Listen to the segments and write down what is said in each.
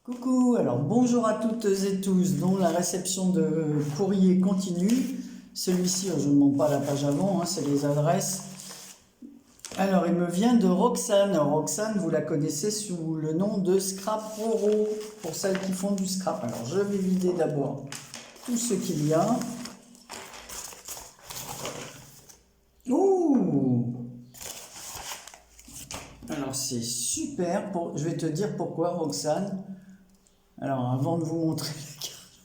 Coucou, alors bonjour à toutes et tous, dont la réception de courrier continue. Celui-ci, je ne montre pas la page avant, c'est les adresses. Alors, il me vient de Roxane. Roxane, vous la connaissez sous le nom de Scrap Roro, pour celles qui font du scrap. Alors, je vais vider d'abord tout ce qu'il y a. Ouh! Alors, c'est super. Je vais te dire pourquoi, Roxane. Alors, avant de vous montrer la carte,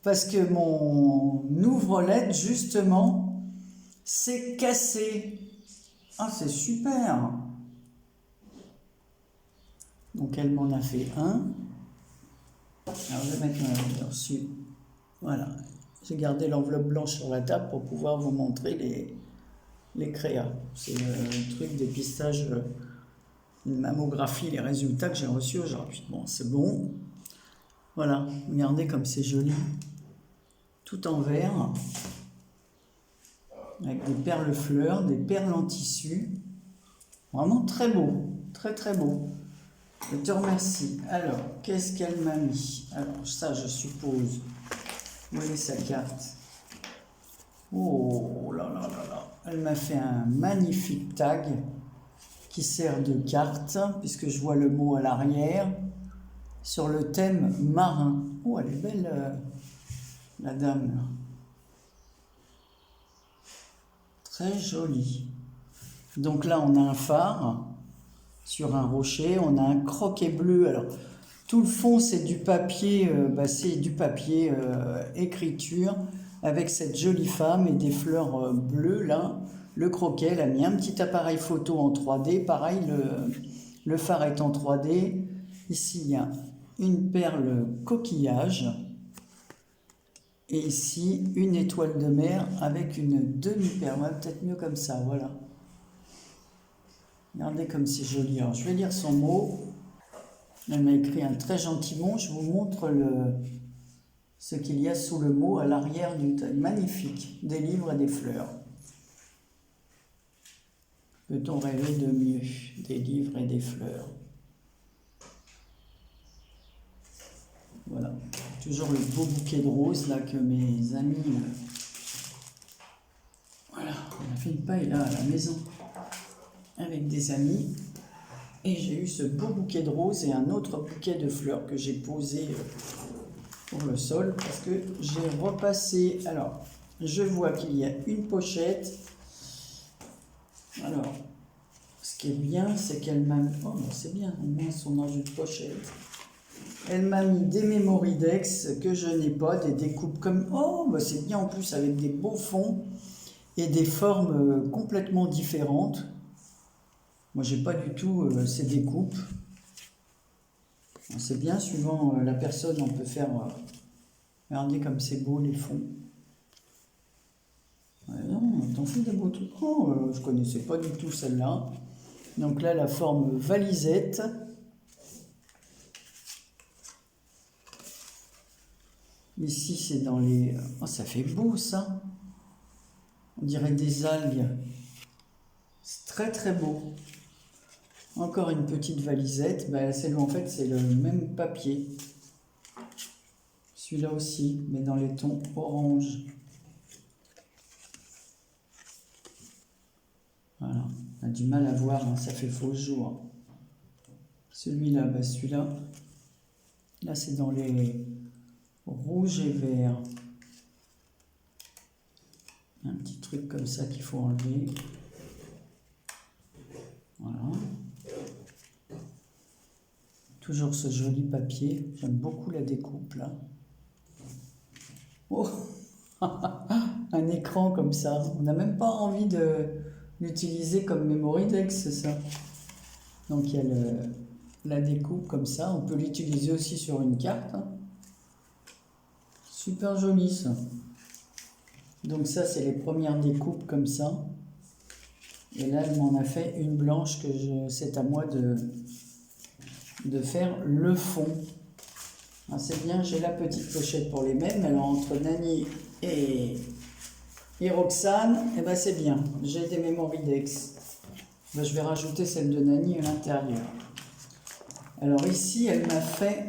parce que mon ouvre-LED, justement, s'est cassé. Ah, c'est super! Donc, elle m'en a fait un. Alors, je vais mettre dessus. Voilà. J'ai gardé l'enveloppe blanche sur la table pour pouvoir vous montrer les créas. C'est le truc dépistage, une mammographie, les résultats que j'ai reçus aujourd'hui. Bon, c'est bon. Voilà, regardez comme c'est joli. Tout en vert. Avec des perles fleurs, des perles en tissu. Vraiment très beau. Très très beau. Je te remercie. Alors, qu'est-ce qu'elle m'a mis? Alors, ça, je suppose. Où est sa carte? Oh là là là là. Elle m'a fait un magnifique tag qui sert de carte, puisque je vois le mot à l'arrière, sur le thème marin. Oh, elle est belle, la dame, là. Très jolie. Donc là, on a un phare sur un rocher. On a un croquet bleu. Alors, tout le fond, c'est du papier, écriture, avec cette jolie femme et des fleurs bleues, là. Le croquet, elle a mis un petit appareil photo en 3D. Pareil, le phare est en 3D. Ici, il y a une perle coquillage. Et ici, une étoile de mer avec une demi-perle. Ouais, peut-être mieux comme ça, voilà. Regardez comme c'est joli. Alors, je vais lire son mot. Elle m'a écrit un très gentil mot. Je vous montre ce qu'il y a sous le mot à l'arrière du tag. Magnifique. Des livres et des fleurs. Peut-on rêver de mieux? Des livres et des fleurs. Voilà. Toujours le beau bouquet de roses là que mes amis... Voilà, on a fait une paille là à la maison avec des amis. Et j'ai eu ce beau bouquet de roses et un autre bouquet de fleurs que j'ai posé pour le sol parce que j'ai repassé. Alors, je vois qu'il y a une pochette. Alors, ce qui est bien, c'est qu'elle m'a mis... Oh, c'est bien, au moins son enjeu de pochette. Elle m'a mis des mémoridex que je n'ai pas, des découpes comme... Oh, bah c'est bien en plus avec des beaux fonds et des formes complètement différentes. Moi, j'ai pas du tout ces découpes. C'est bien, suivant la personne, on peut faire... regardez comme c'est beau les fonds. Ouais, non, t'en fais des beaux trucs. Oh, je connaissais pas du tout celle-là. Donc là, la forme valisette. Ici, c'est dans les... Oh, ça fait beau, ça. On dirait des algues. C'est très, très beau. Encore une petite valisette. Ben, en fait, c'est le même papier. Celui-là aussi, mais dans les tons orange. Voilà. On a du mal à voir, ça fait faux jour. Celui-là, ben, celui-là. Là, c'est dans les... rouge et vert. Un petit truc comme ça qu'il faut enlever. Voilà. Toujours ce joli papier. J'aime beaucoup la découpe là. Oh, un écran comme ça. On n'a même pas envie de l'utiliser comme mémoridex, c'est ça. Donc il y a la découpe comme ça. On peut l'utiliser aussi sur une carte. Super joli ça. Donc ça, c'est les premières découpes comme ça. Et là, elle m'en a fait une blanche que c'est à moi de faire le fond. Ah, c'est bien, j'ai la petite pochette pour les mêmes. Alors entre Nani et Roxane, eh ben, c'est bien. J'ai des mémoridex. Ben, je vais rajouter celle de Nani à l'intérieur. Alors ici, elle m'a fait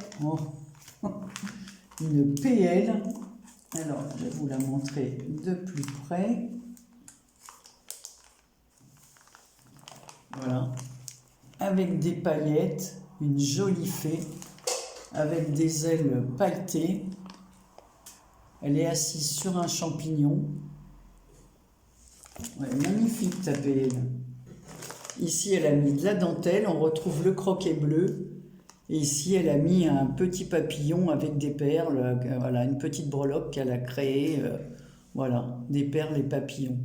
une PL. Alors, je vais vous la montrer de plus près. Voilà. Avec des paillettes, une jolie fée, avec des ailes pailletées. Elle est assise sur un champignon. Ouais, magnifique ta PL. Ici, elle a mis de la dentelle, on retrouve le croquet bleu. Et ici, elle a mis un petit papillon avec des perles, voilà, une petite breloque qu'elle a créée, voilà, des perles et papillons.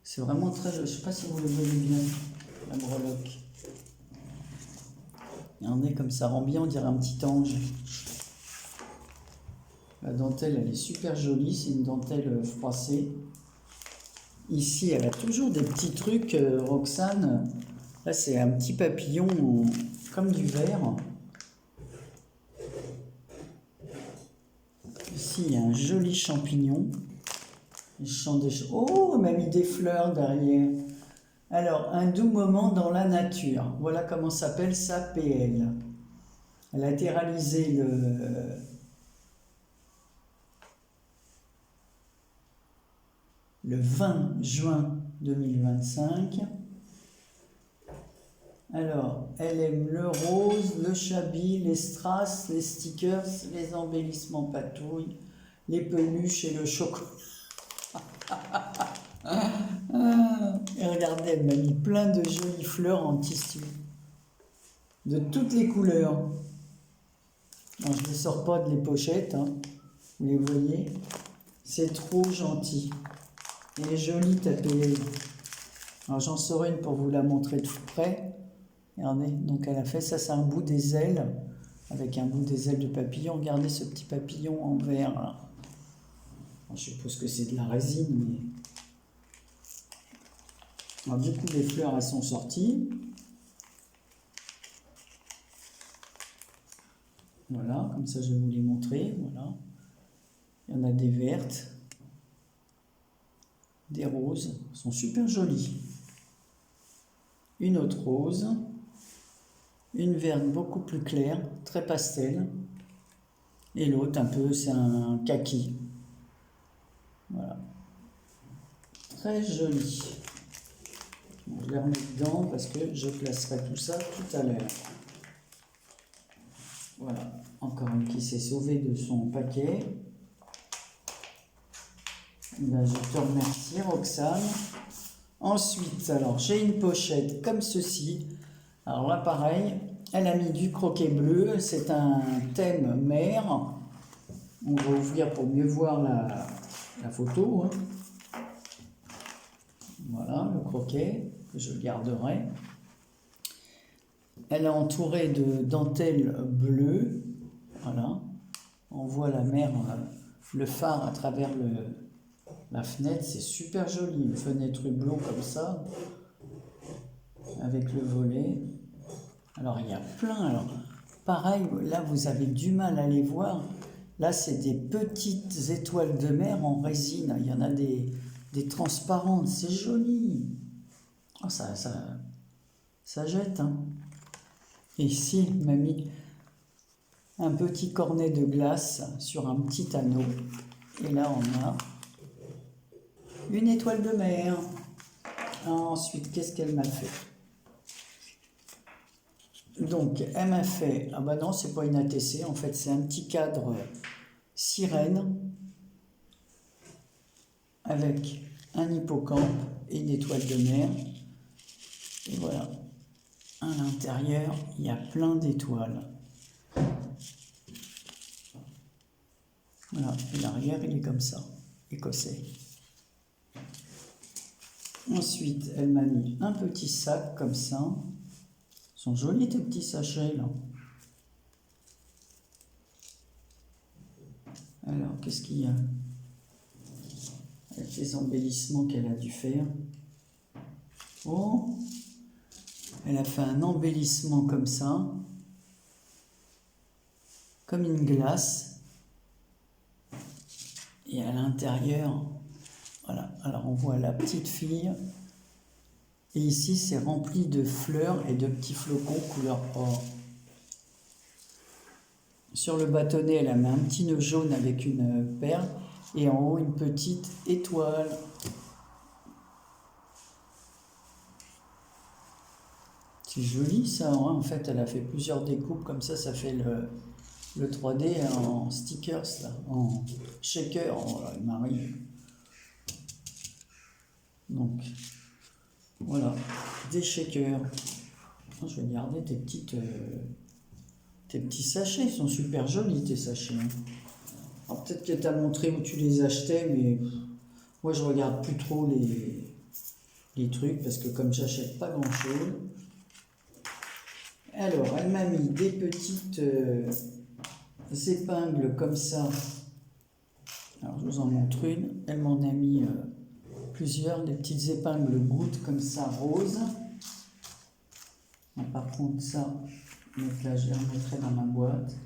C'est vraiment très, je ne sais pas si vous le voyez bien, la breloque. Regardez comme ça rend bien, on dirait un petit ange. La dentelle, elle est super jolie, c'est une dentelle froissée. Ici, elle a toujours des petits trucs, Roxane. Là, c'est un petit papillon comme du verre. Ici, il y a un joli champignon. Oh, elle m'a mis des fleurs derrière. Alors, un doux moment dans la nature. Voilà comment s'appelle sa PL. Elle a été réalisée le 20 juin 2025. Alors, elle aime le rose, le chablis, les strass, les stickers, les embellissements patouilles, les peluches et le chocolat. Et regardez, elle m'a mis plein de jolies fleurs en tissu, de toutes les couleurs. Non, je ne les sors pas de les pochettes, hein. Vous les voyez. C'est trop gentil. Elle est jolie ta PL. Alors j'en sors une pour vous la montrer de près. Regardez, donc elle a fait ça, c'est un bout des ailes, avec un bout des ailes de papillon. Regardez ce petit papillon en verre là. Alors, je suppose que c'est de la résine, mais... Alors, du coup, les fleurs, elles sont sorties. Voilà, comme ça, je vais vous les montrer. Voilà. Il y en a des vertes, des roses. Elles sont super jolies. Une autre rose. Une verte beaucoup plus claire, très pastel. Et l'autre, un peu, c'est un kaki. Voilà. Très joli. Bon, je les remets dedans parce que je placerai tout ça tout à l'heure. Voilà, encore une qui s'est sauvée de son paquet. Ben, je te remercie, Roxane. Ensuite, alors j'ai une pochette comme ceci. Alors là, pareil, elle a mis du croquet bleu. C'est un thème mer. On va ouvrir pour mieux voir la photo. Hein. Voilà, le croquet que je garderai. Elle est entourée de dentelle bleue. Voilà. On voit la mer, le phare à travers la fenêtre. C'est super joli. Une fenêtre hublot comme ça. Avec le volet. Alors, il y a plein. Alors, pareil, là, vous avez du mal à les voir. Là, c'est des petites étoiles de mer en résine. Il y en a des transparentes. C'est joli. Oh, ça jette, hein. Et ici, il m'a mis un petit cornet de glace sur un petit anneau. Et là, on a une étoile de mer. Ensuite, qu'est-ce qu'elle m'a fait? Donc, elle m'a fait... Ah bah non, c'est pas une ATC. En fait, c'est un petit cadre sirène avec un hippocampe et une étoile de mer. Et voilà. À l'intérieur, il y a plein d'étoiles. Voilà, et l'arrière, il est comme ça, écossais. Ensuite, elle m'a mis un petit sac comme ça. Ils sont jolis tes petits sachets, là. Alors, qu'est-ce qu'il y a? Avec les embellissements qu'elle a dû faire. Oh! Elle a fait un embellissement comme ça, comme une glace. Et à l'intérieur, voilà. Alors on voit la petite fille. Et ici, c'est rempli de fleurs et de petits flocons couleur or. Sur le bâtonnet, elle a mis un petit nœud jaune avec une perle. Et en haut, une petite étoile. C'est joli ça, hein. En fait, elle a fait plusieurs découpes. Comme ça fait le 3D en stickers, là, en shaker. Oh là, Marie. Donc, voilà, des shakers. Je vais garder tes petits sachets. Ils sont super jolis, tes sachets, hein. Alors peut-être qu'elle t'a montré où tu les achetais, mais moi je regarde plus trop les trucs parce que comme j'achète pas grand chose. Alors elle m'a mis des petites épingles comme ça. Alors je vous en montre une. Elle m'en a mis plusieurs, des petites épingles gouttes comme ça, roses. Par contre ça, donc là je les remettrai dans ma boîte.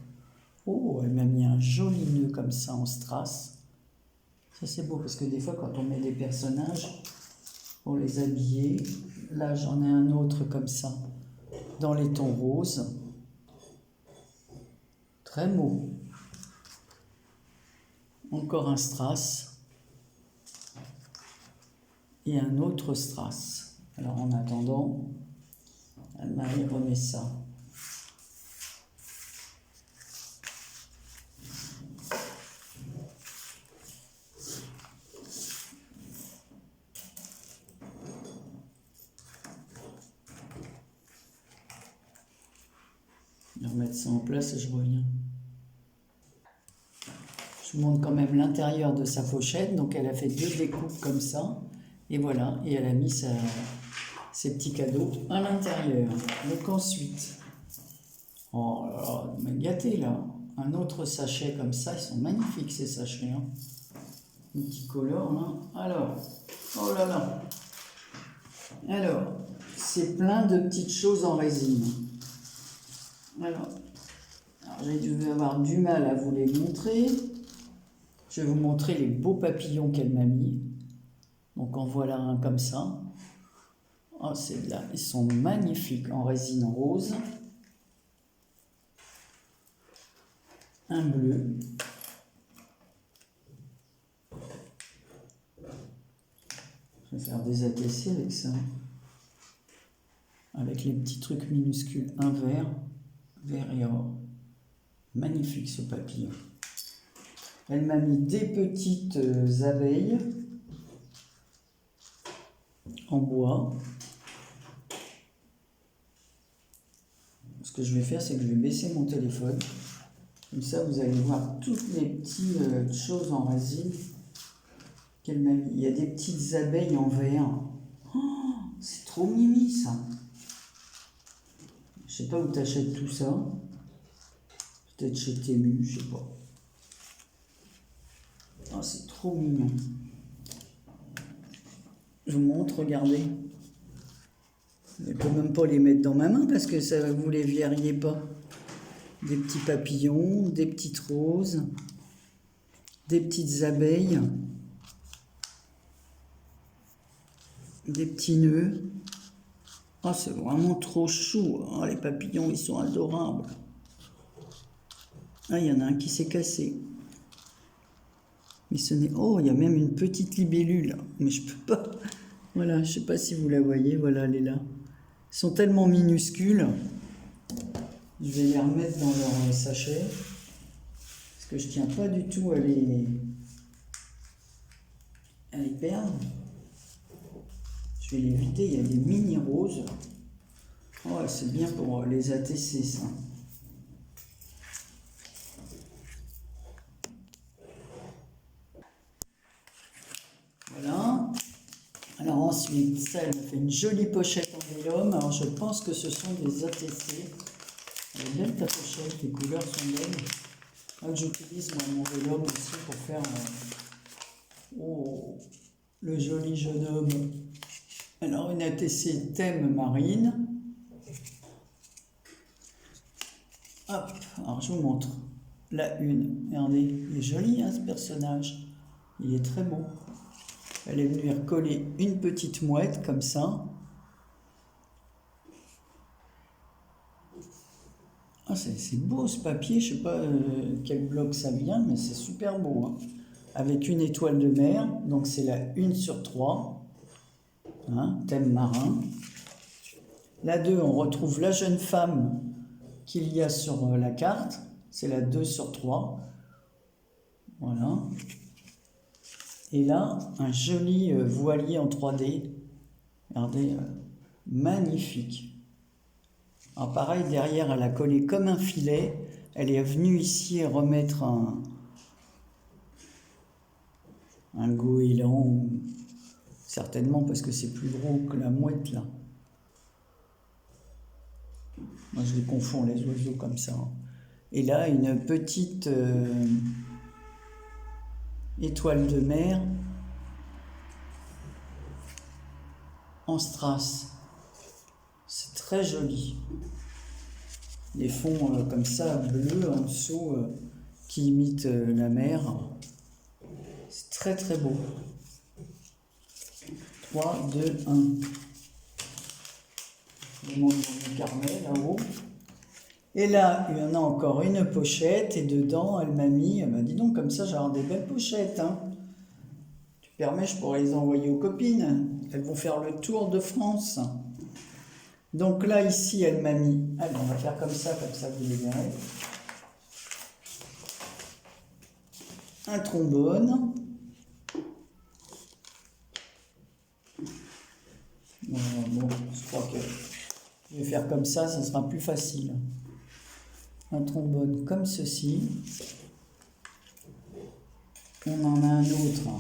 Oh, elle m'a mis un joli nœud comme ça en strass. Ça c'est beau parce que des fois quand on met des personnages pour les habiller, là j'en ai un autre comme ça dans les tons roses. Très beau. Encore un strass et un autre strass. Alors en attendant, Anne-Marie remet ça. Je vais remettre ça en place et je reviens. Je vous montre quand même l'intérieur de sa pochette. Donc elle a fait 2 découpes comme ça. Et voilà, et elle a mis ses petits cadeaux à l'intérieur. Donc ensuite, oh là là, elle m'a gâté là. Un autre sachet comme ça, ils sont magnifiques ces sachets, hein. Multicolores là. Alors, oh là là. Alors, c'est plein de petites choses en résine. Alors j'ai dû avoir du mal à vous les montrer. Je vais vous montrer les beaux papillons qu'elle m'a mis. Donc en voilà un comme ça. Oh, c'est là, ils sont magnifiques en résine rose. Un bleu. Je vais faire des ATC avec ça. Avec les petits trucs minuscules. Un vert, vert et or. Magnifique ce papillon. Elle m'a mis des petites abeilles en bois. Ce que je vais faire, c'est que je vais baisser mon téléphone. Comme ça, vous allez voir toutes les petites choses en résine qu'elle m'a mis. Il y a des petites abeilles en verre. Oh, c'est trop mimi ça. Je sais pas où t'achètes tout ça. Peut-être chez Temu, je sais pas. Oh, c'est trop mignon. Je vous montre, regardez. Je ne peux même pas les mettre dans ma main parce que ça, vous les verriez pas. Des petits papillons, des petites roses, des petites abeilles, des petits nœuds. Oh, c'est vraiment trop chou. Oh, les papillons, ils sont adorables. Ah, il y en a un qui s'est cassé. Mais ce n'est... Oh, il y a même une petite libellule. Mais je peux pas... Voilà, je sais pas si vous la voyez. Voilà, elle est là. Ils sont tellement minuscules. Je vais les remettre dans leur sachet. Parce que je tiens pas du tout à les perdre. Je vais les vider. Il y a des mini roses. Oh, c'est bien pour les ATC, ça. Voilà. Alors ensuite, ça, elle a fait une jolie pochette en vélum. Alors je pense que ce sont des ATC. Elle est belle ta pochette, les couleurs sont belles. Moi, j'utilise mon vélum aussi pour faire oh, le joli jeune homme. Alors une ATC thème marine. Hop, alors je vous montre la une. Regardez, il est joli hein, ce personnage. Il est très beau. Elle est venue recoller une petite mouette comme ça. Ah, c'est beau ce papier, je sais pas quel bloc ça vient, mais c'est super beau, hein. Avec une étoile de mer, donc c'est la 1/3, hein, thème marin. La 2, on retrouve la jeune femme qu'il y a sur la carte, c'est la 2/3. Voilà. Et là, un joli voilier en 3D. Regardez, magnifique. Alors pareil, derrière, elle a collé comme un filet. Elle est venue ici remettre un goéland, certainement parce que c'est plus gros que la mouette là. Moi je les confonds les oiseaux comme ça. Et là, une petite étoile de mer en strass. C'est très joli. Les fonds comme ça, bleus en dessous, qui imitent la mer. C'est très très beau. 3, 2, 1. Je montre mon carnet là-haut. Et là, il y en a encore une pochette, et dedans, elle m'a mis, dis donc, comme ça, j'ai des belles pochettes, hein. Tu permets, je pourrais les envoyer aux copines. Elles vont faire le tour de France. Donc là, ici, elle m'a mis... Allez, on va faire comme ça vous les verrez. Un trombone. Bon, je crois que je vais faire comme ça sera plus facile. Un trombone comme ceci. On en a un autre.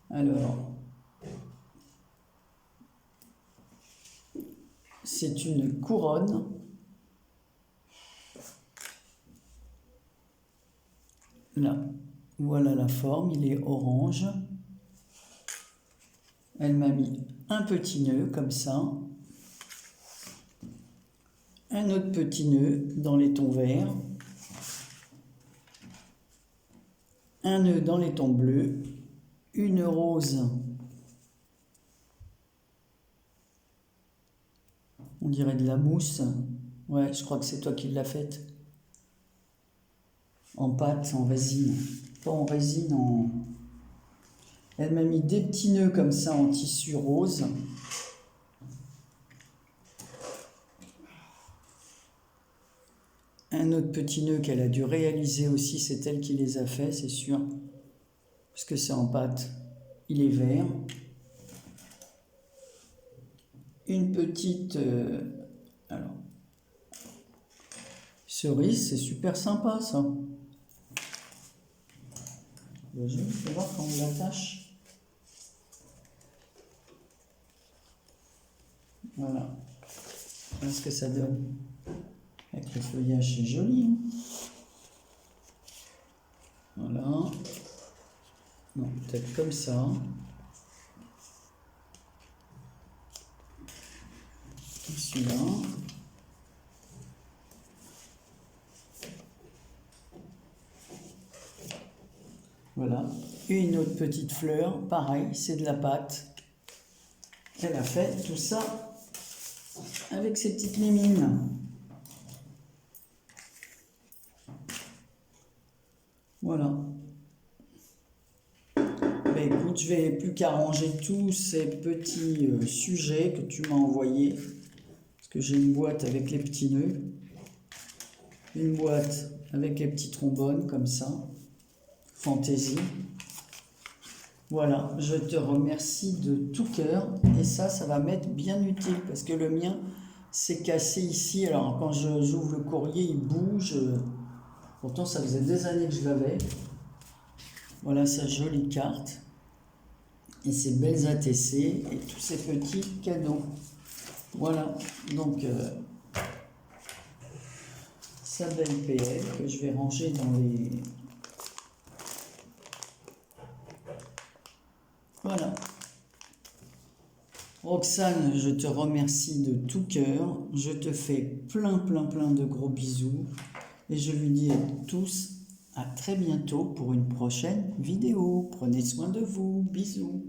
Alors, c'est une couronne. Là, voilà la forme, il est orange. Elle m'a mis un petit nœud comme ça. Un autre petit nœud dans les tons verts. Un nœud dans les tons bleus. Une rose. On dirait de la mousse. Ouais, je crois que c'est toi qui l'as faite. En pâte, en résine. Pas en résine, en... Elle m'a mis des petits nœuds comme ça en tissu rose. Un autre petit nœud qu'elle a dû réaliser aussi, c'est elle qui les a fait, c'est sûr. Parce que c'est en pâte. Il est vert. Une petite... alors, cerise, c'est super sympa ça. Je vais voir quand on l'attache. Voilà. Voilà ce que ça donne. Avec le feuillage, c'est joli. Voilà. Non, peut-être comme ça. Celui-là. Voilà. Une autre petite fleur, pareil, c'est de la pâte. Elle a fait tout ça avec ses petites mimines. Voilà. Ben écoute, je vais plus qu'à ranger tous ces petits sujets que tu m'as envoyés. Parce que j'ai une boîte avec les petits nœuds. Une boîte avec les petits trombones, comme ça. Fantaisie. Voilà, je te remercie de tout cœur. Et ça va m'être bien utile. Parce que le mien s'est cassé ici. Alors, quand j'ouvre le courrier, il bouge. Pourtant, ça faisait des années que je l'avais. Voilà sa jolie carte. Et ses belles ATC. Et tous ces petits cadeaux. Voilà. Donc, sa belle PL que je vais ranger dans les... Voilà. Roxane, je te remercie de tout cœur. Je te fais plein de gros bisous. Et je vous dis à tous à très bientôt pour une prochaine vidéo. Prenez soin de vous. Bisous.